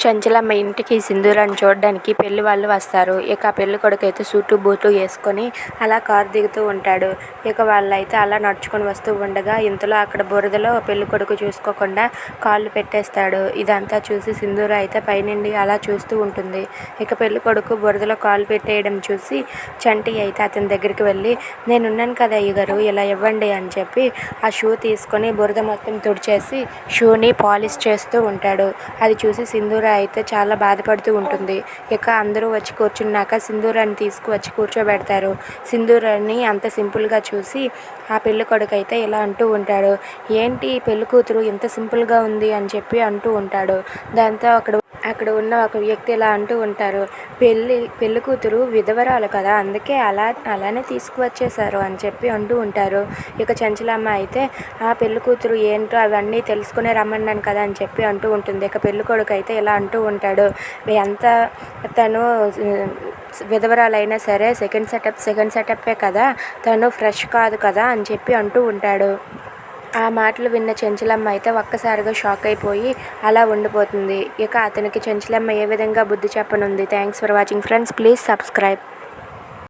చంచలమ్మ ఇంటికి సింధూరాన్ని చూడడానికి పెళ్లి వాళ్ళు వస్తారు. ఇక ఆ పెళ్లి కొడుకైతే సూటు బూటు వేసుకొని అలా కారు దిగుతూ ఉంటాడు. ఇక వాళ్ళైతే అలా నడుచుకొని వస్తూ ఉండగా ఇంతలో అక్కడ బురదలో పెళ్లి కొడుకు చూసుకోకుండా కాళ్ళు పెట్టేస్తాడు. ఇదంతా చూసి సింధూర అయితే పైనుండి అలా చూస్తూ ఉంటుంది. ఇక పెళ్లి కొడుకు బురదలో కాళ్ళు పెట్టేయడం చూసి చంటి అయితే అతని దగ్గరికి వెళ్ళి, నేనున్నాను కదా అయ్యగారు, ఇలా ఇవ్వండి అని చెప్పి ఆ షూ తీసుకొని బురద మొత్తం తుడిచేసి షూని పాలిష్ చేస్తూ ఉంటాడు. అది చూసి సింధూర అయితే చాలా బాధపడుతూ ఉంటుంది. ఇక అందరూ వచ్చి కూర్చున్నాక సింధూరాన్ని తీసుకువచ్చి కూర్చోబెడతారు. సింధూరాన్ని అంత సింపుల్గా చూసి ఆ పెళ్లి కొడుకు అయితే ఇలా అంటూ ఉంటాడు, ఏంటి పెళ్లి కూతురు ఇంత సింపుల్గా ఉంది అని చెప్పి అంటూ ఉంటాడు. దాంతో అక్కడ ఉన్న ఒక వ్యక్తి ఇలా అంటూ ఉంటారు, పెళ్లి కూతురు విధవరాలు కదా, అందుకే అలానే తీసుకువచ్చేశారు అని చెప్పి అంటూ ఉంటారు. ఇక చంచలమ్మ అయితే ఆ పెళ్లి కూతురు ఏంటో అవన్నీ తెలుసుకునే రమ్మన్నాను కదా అని చెప్పి అంటూ ఉంటుంది. ఇక పెళ్లి కొడుకు అయితే ఇలా అంటూ ఉంటాడు, ఎంత తను విధవరాలైనా సరే సెకండ్ సెటప్పే కదా, తను ఫ్రెష్ కాదు కదా అని చెప్పి అంటూ ఉంటాడు. ఆ మాటలు విన్న చంచలమ్మ అయితే ఒక్కసారిగా షాక్ అయిపోయి అలా ఉండిపోతుంది. ఇక అతనికి చంచలమ్మ ఏ విధంగా బుద్ధి చెప్పనుంది. Thanks for watching friends, please subscribe.